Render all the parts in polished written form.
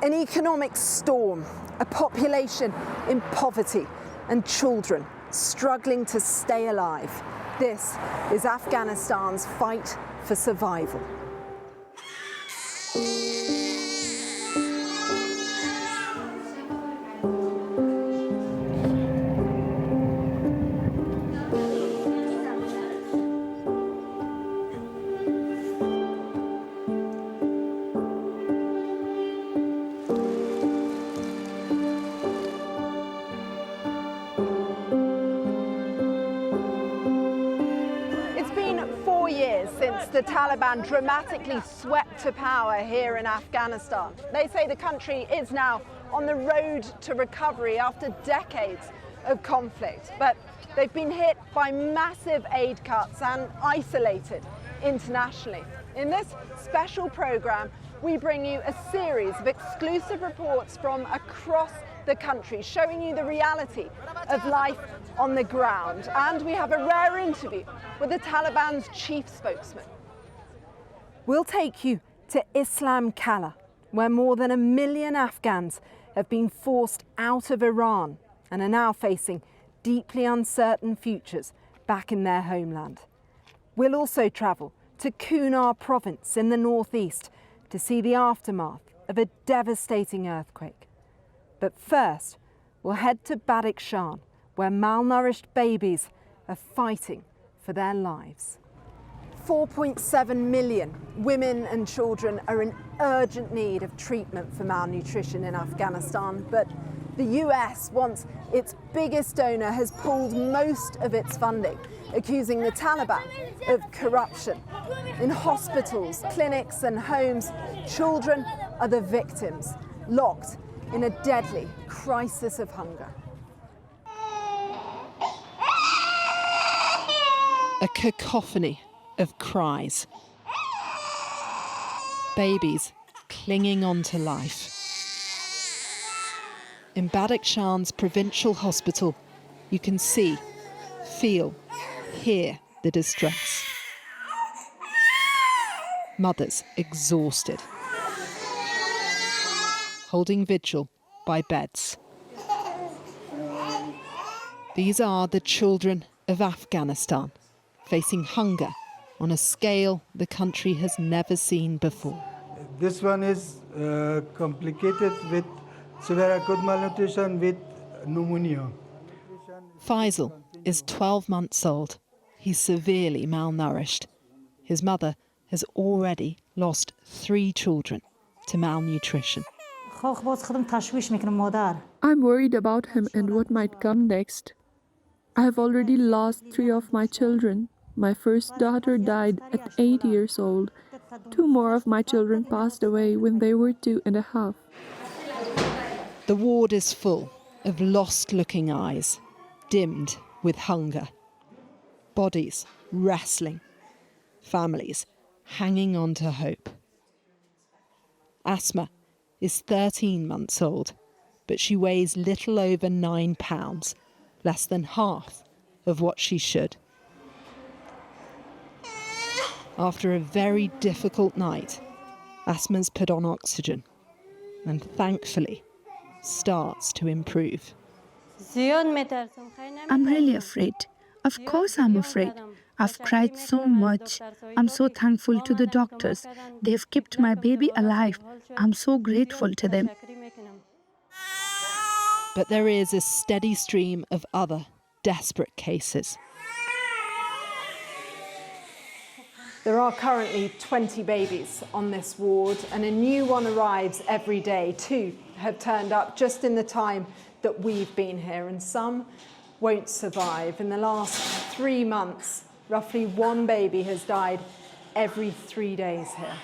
An economic storm, a population in poverty, and children struggling to stay alive. This is Afghanistan's fight for survival. Since the Taliban dramatically swept to power here in Afghanistan. They say the country is now on the road to recovery after decades of conflict, but they've been hit by massive aid cuts and isolated internationally. In this special program, we bring you a series of exclusive reports from across the country, showing you the reality of life on the ground. And we have a rare interview with the Taliban's chief spokesman. We'll take you to Islam Kala, where more than 1 million Afghans have been forced out of Iran and are now facing deeply uncertain futures back in their homeland. We'll also travel to Kunar province in the northeast to see the aftermath of a devastating earthquake. But first, we'll head to Badakhshan, where malnourished babies are fighting for their lives. 4.7 million women and children are in urgent need of treatment for malnutrition in Afghanistan, but the US, once its biggest donor, has pulled most of its funding, accusing the Taliban of corruption. In hospitals, clinics and homes, children are the victims, locked in a deadly crisis of hunger. A cacophony of cries. Babies clinging on to life. In Badakhshan's provincial hospital, you can see, feel, hear the distress. Mothers exhausted, holding vigil by beds. These are the children of Afghanistan, facing hunger on a scale the country has never seen before. This one is complicated with severe acute malnutrition with pneumonia. Faisal is 12 months old. He's severely malnourished. His mother has already lost 3 children to malnutrition. I'm worried about him and what might come next. I have already lost 3 of my children. My first daughter died at 8 years old. 2 more of my children passed away when they were 2.5. The ward is full of lost-looking eyes, dimmed with hunger. Bodies wrestling. Families hanging on to hope. Asma is 13 months old, but she weighs little over 9 pounds, less than half of what she should. After a very difficult night, Asma's put on oxygen and thankfully starts to improve. I'm really afraid. Of course I'm afraid. I've cried so much. I'm so thankful to the doctors. They've kept my baby alive. I'm so grateful to them. But there is a steady stream of other desperate cases. There are currently 20 babies on this ward, and a new one arrives every day. 2 have turned up just in the time that we've been here, and some won't survive. In the last 3 months, roughly 1 baby has died every 3 days here.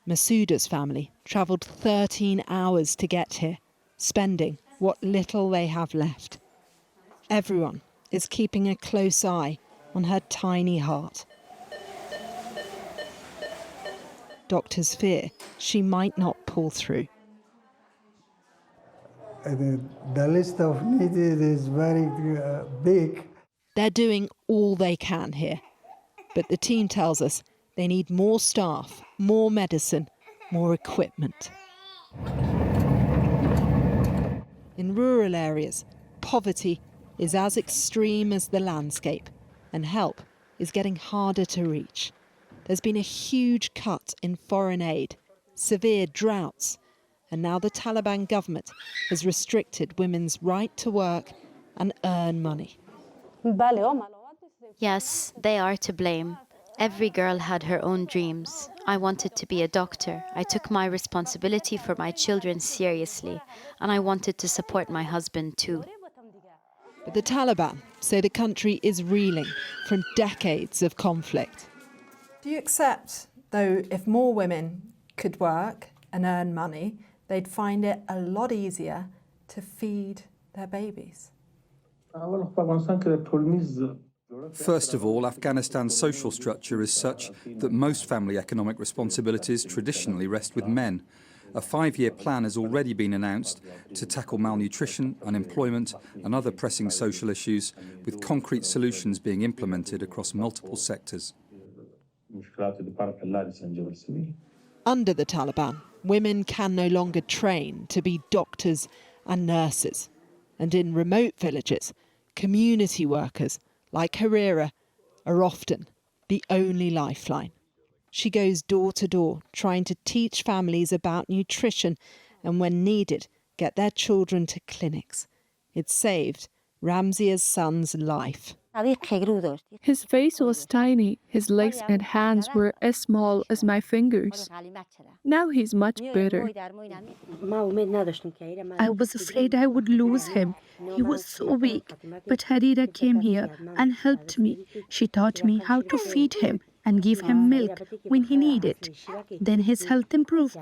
Masuda's family travelled 13 hours to get here, spending what little they have left. Everyone is keeping a close eye on her tiny heart. Doctors fear she might not pull through. The list of needs is very big. They're doing all they can here, but the team tells us they need more staff, more medicine, more equipment. In rural areas, poverty is as extreme as the landscape, and help is getting harder to reach. There's been a huge cut in foreign aid, severe droughts, and now the Taliban government has restricted women's right to work and earn money. Yes, they are to blame. Every girl had her own dreams. I wanted to be a doctor. I took my responsibility for my children seriously, and I wanted to support my husband too. But the Taliban say the country is reeling from decades of conflict. Do you accept, though, if more women could work and earn money, they'd find it a lot easier to feed their babies? First of all, Afghanistan's social structure is such that most family economic responsibilities traditionally rest with men. A 5-year plan has already been announced to tackle malnutrition, unemployment and other pressing social issues, with concrete solutions being implemented across multiple sectors. Under the Taliban, women can no longer train to be doctors and nurses. And in remote villages, community workers like Harira are often the only lifeline. She goes door to door trying to teach families about nutrition and, when needed, get their children to clinics. It saved Ramzia's son's life. His face was tiny, his legs and hands were as small as my fingers. Now he's much better. I was afraid I would lose him. He was so weak. But Harira came here and helped me. She taught me how to feed him and give him milk when he needed. Then his health improved.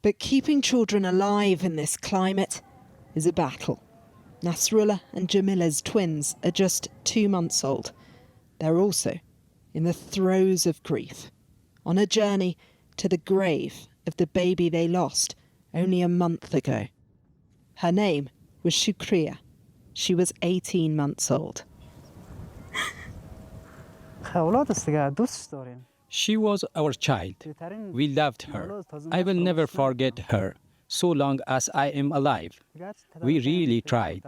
But keeping children alive in this climate is a battle. Nasrullah and Jamila's twins are just 2 months old. They're also in the throes of grief, on a journey to the grave of the baby they lost only a month ago. Her name was Shukriya. She was 18 months old. She was our child. We loved her. I will never forget her, so long as I am alive. We really tried.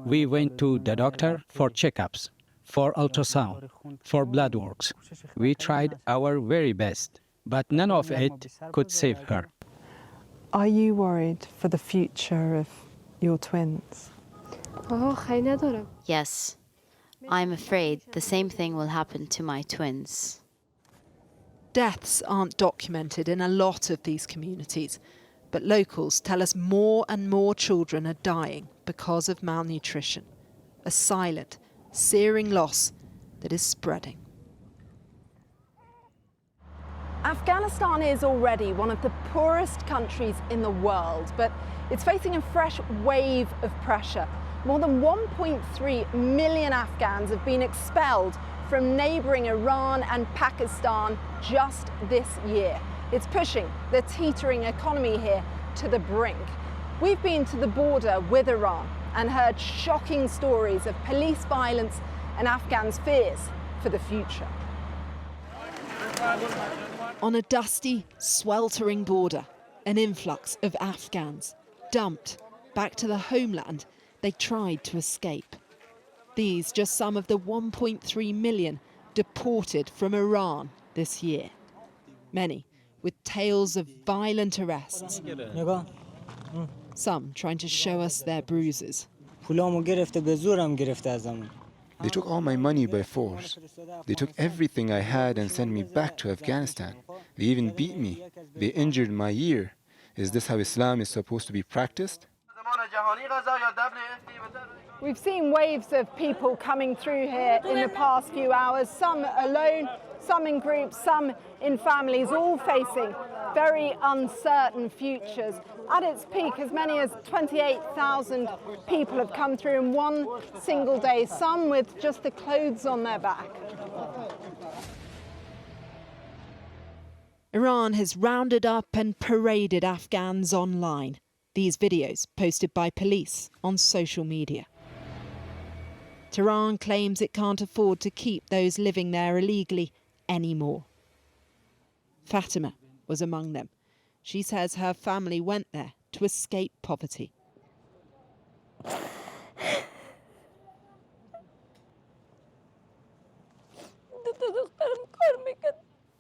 We went to the doctor for checkups, for ultrasound, for blood works. We tried our very best, but none of it could save her. Are you worried for the future of your twins? Yes, I'm afraid the same thing will happen to my twins. Deaths aren't documented in a lot of these communities, but locals tell us more and more children are dying because of malnutrition. A silent, searing loss that is spreading. Afghanistan is already one of the poorest countries in the world, but it's facing a fresh wave of pressure. More than 1.3 million Afghans have been expelled from neighbouring Iran and Pakistan just this year. It's pushing the teetering economy here to the brink. We've been to the border with Iran and heard shocking stories of police violence and Afghans' fears for the future. On a dusty, sweltering border, an influx of Afghans dumped back to the homeland they tried to escape. These just some of the 1.3 million deported from Iran this year. Many with tales of violent arrests. Some trying to show us their bruises. They took all my money by force. They took everything I had and sent me back to Afghanistan. They even beat me. They injured my ear. Is this how Islam is supposed to be practiced? We've seen waves of people coming through here in the past few hours, some alone, some in groups, some in families, all facing very uncertain futures. At its peak, as many as 28,000 people have come through in one single day, some with just the clothes on their back. Iran has rounded up and paraded Afghans online. These videos posted by police on social media. Tehran claims it can't afford to keep those living there illegally anymore. Fatima was among them. She says her family went there to escape poverty.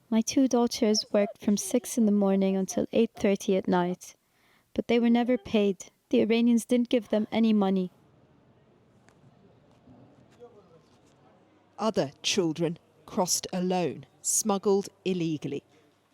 My two daughters worked from 6 in the morning until 8:30 at night, but they were never paid. The Iranians didn't give them any money. Other children crossed alone, smuggled illegally.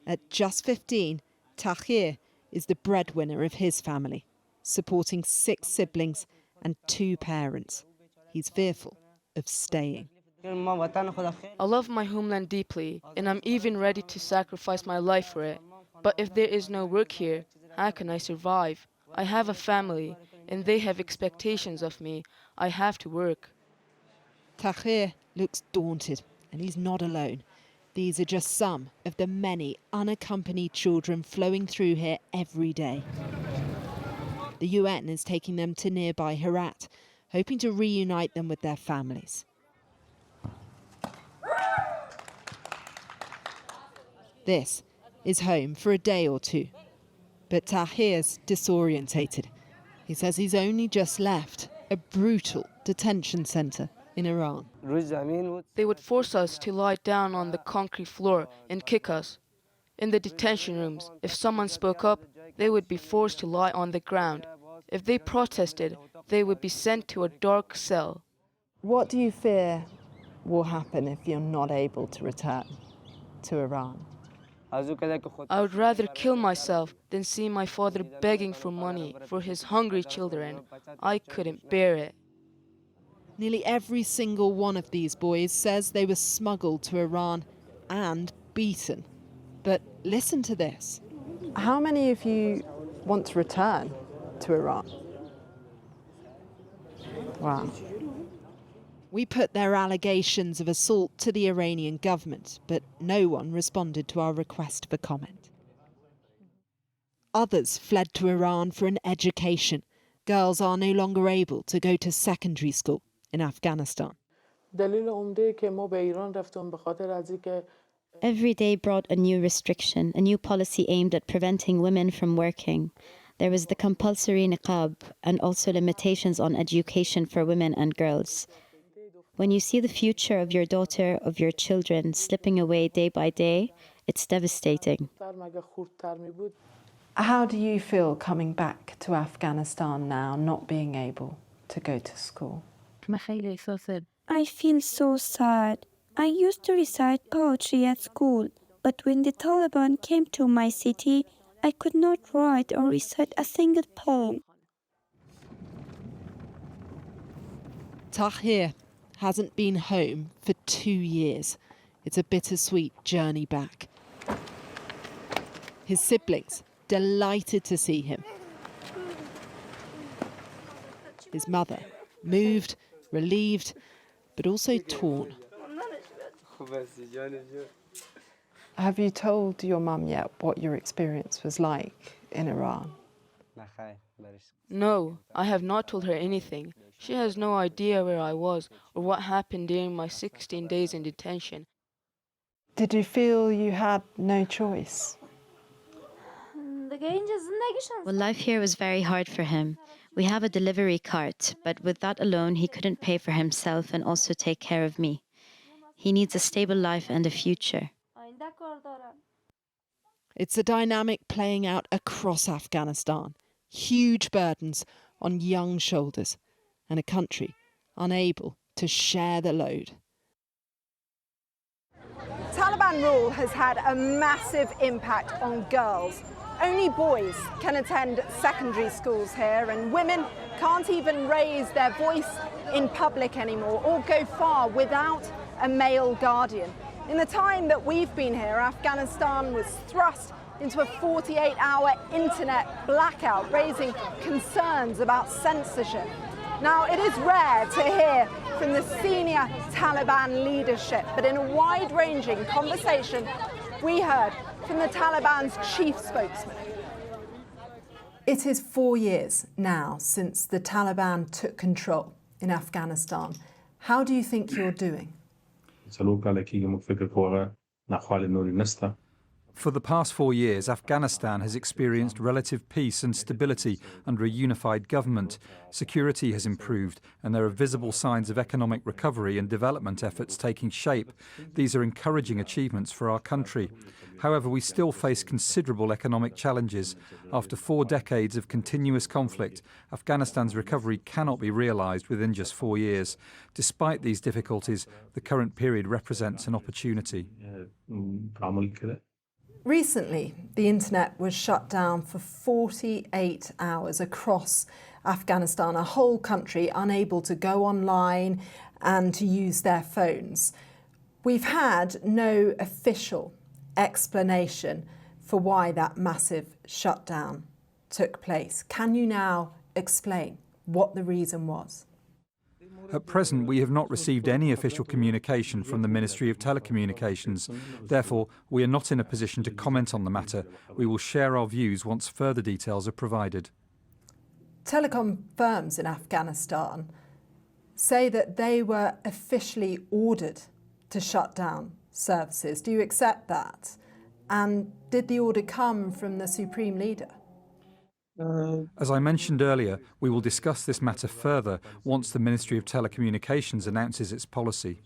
At just 15, Tahir is the breadwinner of his family, supporting 6 siblings and 2 parents. He's fearful of staying. I love my homeland deeply, and I'm even ready to sacrifice my life for it. But if there is no work here, how can I survive? I have a family, and they have expectations of me. I have to work. Tahir looks daunted, and he's not alone. These are just some of the many unaccompanied children flowing through here every day. The UN is taking them to nearby Herat, hoping to reunite them with their families. This is home for a day or two. But Tahir's disorientated. He says he's only just left a brutal detention centre in Iran. They would force us to lie down on the concrete floor and kick us. In the detention rooms, if someone spoke up, they would be forced to lie on the ground. If they protested, they would be sent to a dark cell. What do you fear will happen if you're not able to return to Iran? I would rather kill myself than see my father begging for money for his hungry children. I couldn't bear it. Nearly every single one of these boys says they were smuggled to Iran and beaten. But listen to this. How many of you want to return to Iran? Wow. We put their allegations of assault to the Iranian government, but no one responded to our request for comment. Others fled to Iran for an education. Girls are no longer able to go to secondary school in Afghanistan. Every day brought a new restriction, a new policy aimed at preventing women from working. There was the compulsory niqab and also limitations on education for women and girls. When you see the future of your daughter, of your children slipping away day by day, it's devastating. How do you feel coming back to Afghanistan now, not being able to go to school? I feel so sad. I used to recite poetry at school, but when the Taliban came to my city, I could not write or recite a single poem. Tahir hasn't been home for 2 years. It's a bittersweet journey back. His siblings delighted to see him. His mother moved, relieved, but also torn. Have you told your mum yet what your experience was like in Iran? No, I have not told her anything. She has no idea where I was or what happened during my 16 days in detention. Did you feel you had no choice? Well, life here was very hard for him. We have a delivery cart, but with that alone, he couldn't pay for himself and also take care of me. He needs a stable life and a future. It's a dynamic playing out across Afghanistan. Huge burdens on young shoulders and a country unable to share the load. Taliban rule has had a massive impact on girls. Only boys can attend secondary schools here, and women can't even raise their voice in public anymore or go far without a male guardian. In the time that we've been here, Afghanistan was thrust into a 48-hour internet blackout, raising concerns about censorship. Now, it is rare to hear from the senior Taliban leadership, but in a wide-ranging conversation, we heard from the Taliban's chief spokesman. It is 4 years now since the Taliban took control in Afghanistan. How do you think you're doing? For the past 4 years, Afghanistan has experienced relative peace and stability under a unified government. Security has improved, and there are visible signs of economic recovery and development efforts taking shape. These are encouraging achievements for our country. However, we still face considerable economic challenges. After 4 decades of continuous conflict, Afghanistan's recovery cannot be realised within just 4 years. Despite these difficulties, the current period represents an opportunity. Recently, the internet was shut down for 48 hours across Afghanistan, a whole country unable to go online and to use their phones. We've had no official explanation for why that massive shutdown took place. Can you now explain what the reason was? At present, we have not received any official communication from the Ministry of Telecommunications. Therefore, we are not in a position to comment on the matter. We will share our views once further details are provided. Telecom firms in Afghanistan say that they were officially ordered to shut down services. Do you accept that? And did the order come from the Supreme Leader? As I mentioned earlier, we will discuss this matter further once the Ministry of Telecommunications announces its policy.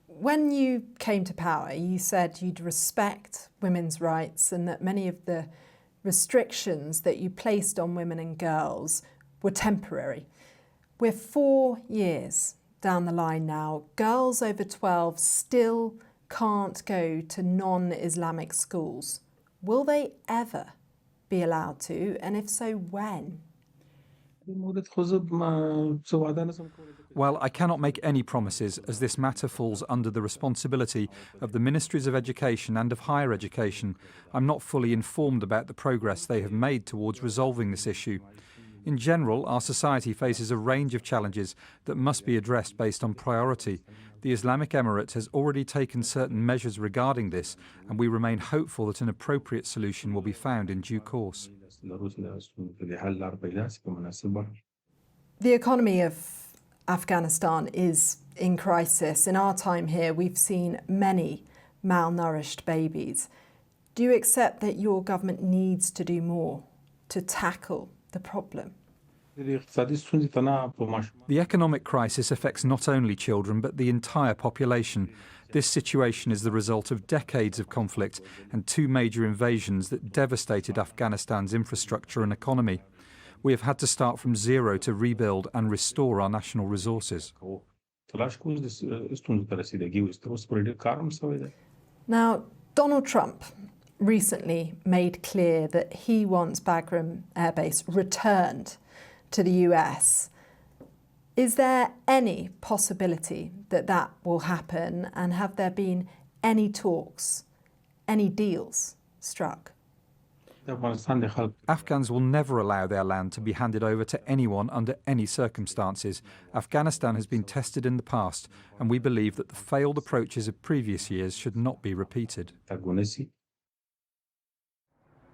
When you came to power, you said you'd respect women's rights and that many of the restrictions that you placed on women and girls were temporary. We're 4 years down the line now. Girls over 12 still can't go to non-Islamic schools. Will they ever be allowed to, and if so, when? Well, I cannot make any promises, as this matter falls under the responsibility of the Ministries of Education and of Higher Education. I'm not fully informed about the progress they have made towards resolving this issue. In general, our society faces a range of challenges that must be addressed based on priority. The Islamic Emirate has already taken certain measures regarding this, and we remain hopeful that an appropriate solution will be found in due course. The economy of Afghanistan is in crisis. In our time here, we've seen many malnourished babies. Do you accept that your government needs to do more to tackle the problem? The economic crisis affects not only children but the entire population. This situation is the result of decades of conflict and 2 major invasions that devastated Afghanistan's infrastructure and economy. We have had to start from zero to rebuild and restore our national resources. Now, Donald Trump recently made clear that he wants Bagram Air Base returned to the US. Is there any possibility that that will happen, and have there been any talks, any deals struck? Afghans will never allow their land to be handed over to anyone under any circumstances. Afghanistan has been tested in the past, and we believe that the failed approaches of previous years should not be repeated.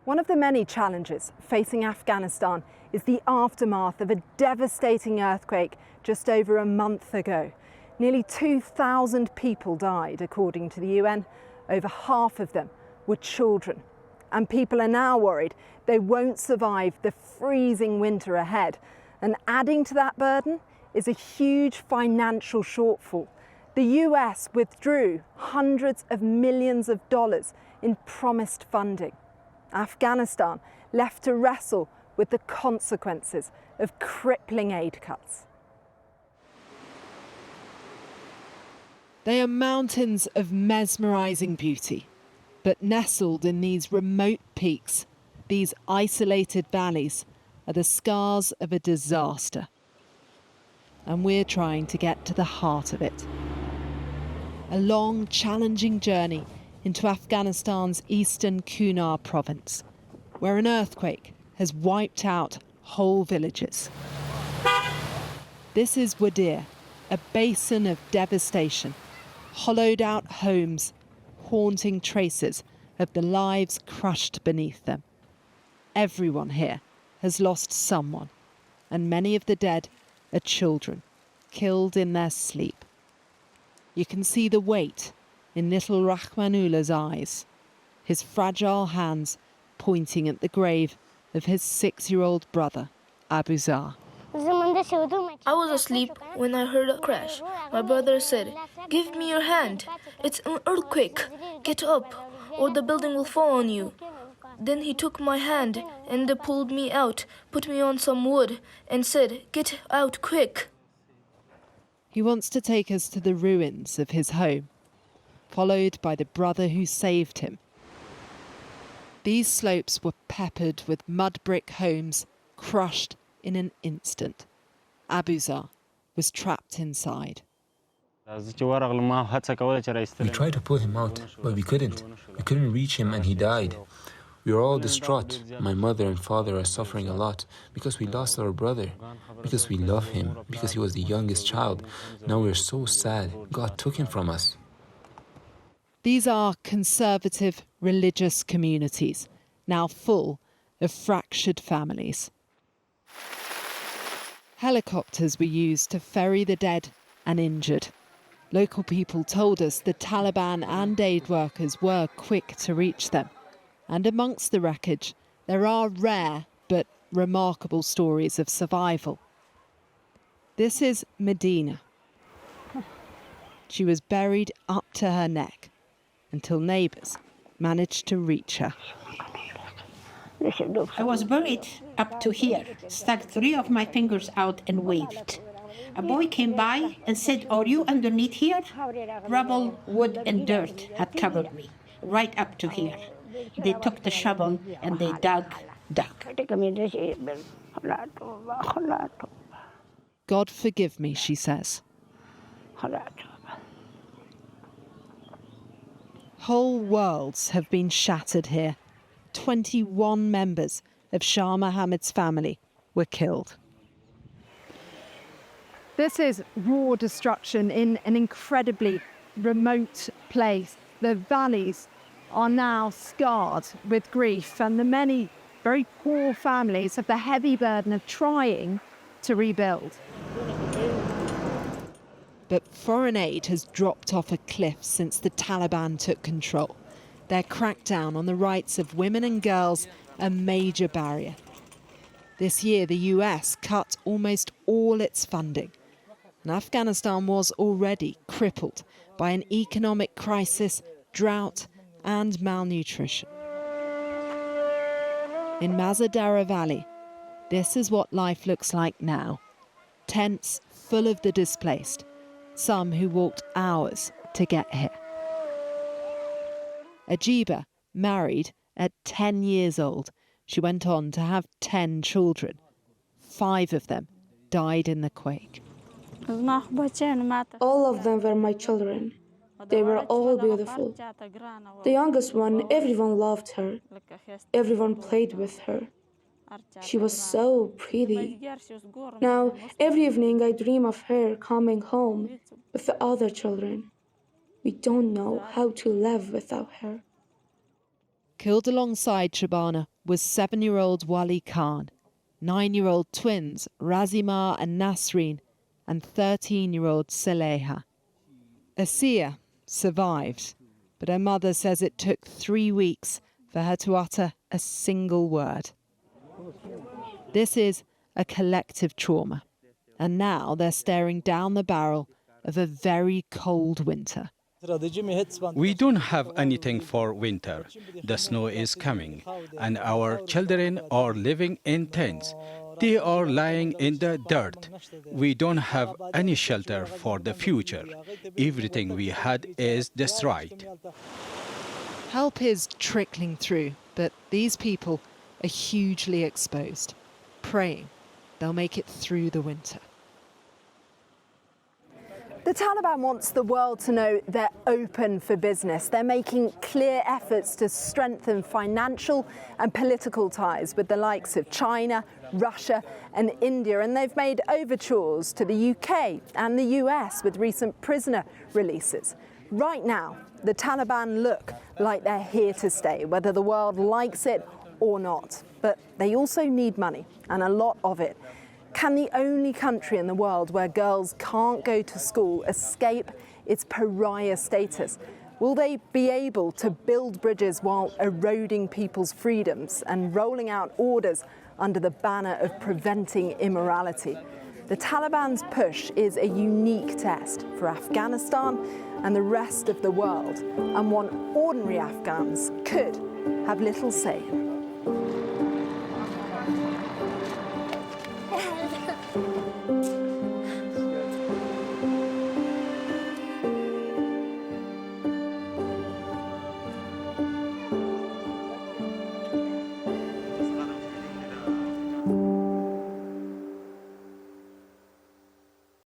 One of the many challenges facing Afghanistan is the aftermath of a devastating earthquake just over a month ago. Nearly 2,000 people died, according to the UN. Over half of them were children. And people are now worried they won't survive the freezing winter ahead. And adding to that burden is a huge financial shortfall. The US withdrew hundreds of millions of dollars in promised funding. Afghanistan left to wrestle with the consequences of crippling aid cuts. They are mountains of mesmerising beauty, but nestled in these remote peaks, these isolated valleys, are the scars of a disaster. And we're trying to get to the heart of it. A long, challenging journey into Afghanistan's eastern Kunar province, where an earthquake has wiped out whole villages. This is Wadir, a basin of devastation, hollowed out homes, haunting traces of the lives crushed beneath them. Everyone here has lost someone, and many of the dead are children, killed in their sleep. You can see the weight in little Rahmanullah's eyes. his fragile hands pointing at the grave of his 6-year-old brother, Abu Zar. I was asleep when I heard a crash. My brother said, "Give me your hand. It's an earthquake. Get up, or the building will fall on you." Then he took my hand and pulled me out, put me on some wood, and said, "Get out quick." He wants to take us to the ruins of his home, followed by the brother who saved him. These slopes were peppered with mud brick homes, crushed in an instant. Abu Zar was trapped inside. We tried to pull him out, but we couldn't. We couldn't reach him and he died. We are all distraught. My mother and father are suffering a lot because we lost our brother, because we love him, because he was the youngest child. Now we're so sad. God took him from us. These are conservative religious communities, now full of fractured families. Helicopters were used to ferry the dead and injured. Local people told us the Taliban and aid workers were quick to reach them. And amongst the wreckage, there are rare but remarkable stories of survival. This is Medina. She was buried up to her neck until neighbours managed to reach her. I was buried up to here, stuck 3 of my fingers out and waved. A boy came by and said, "Are you underneath here?" Rubble, wood and dirt had covered me, right up to here. They took the shovel and they dug. God forgive me, she says. Whole worlds have been shattered here. 21 members of Shah Mohammad's family were killed. This is raw destruction in an incredibly remote place. The valleys are now scarred with grief, and the many very poor families have the heavy burden of trying to rebuild. But foreign aid has dropped off a cliff since the Taliban took control. Their crackdown on the rights of women and girls a major barrier. This year, the US cut almost all its funding. And Afghanistan was already crippled by an economic crisis, drought, and malnutrition. In Mazadara Valley, this is what life looks like now. Tents full of the displaced, some who walked hours to get here. Ajiba married at 10 years old. She went on to have 10 children. 5 of them died in the quake. All of them were my children. They were all beautiful. The youngest one, everyone loved her. Everyone played with her. She was so pretty. Now, every evening I dream of her coming home with the other children. We don't know how to live without her. Killed alongside Shabana was 7-year-old Wali Khan, 9-year-old twins Razima and Nasreen, and 13-year-old Saleha. Asiya survived, but her mother says it took 3 weeks for her to utter a single word. This is a collective trauma, and now they're staring down the barrel of a very cold winter. We don't have anything for winter. The snow is coming, and our children are living in tents. They are lying in the dirt. We don't have any shelter for the future. Everything we had is destroyed. Help is trickling through, but these people are hugely exposed, praying they'll make it through the winter. The Taliban wants the world to know they're open for business. They're making clear efforts to strengthen financial and political ties with the likes of China, Russia and India, and they've made overtures to the UK and the US with recent prisoner releases. Right now, the Taliban look like they're here to stay, whether the world likes it or not. But they also need money, and a lot of it. Can the only country in the world where girls can't go to school escape its pariah status? Will they be able to build bridges while eroding people's freedoms and rolling out orders under the banner of preventing immorality? The Taliban's push is a unique test for Afghanistan and the rest of the world, and one ordinary Afghans could have little say in.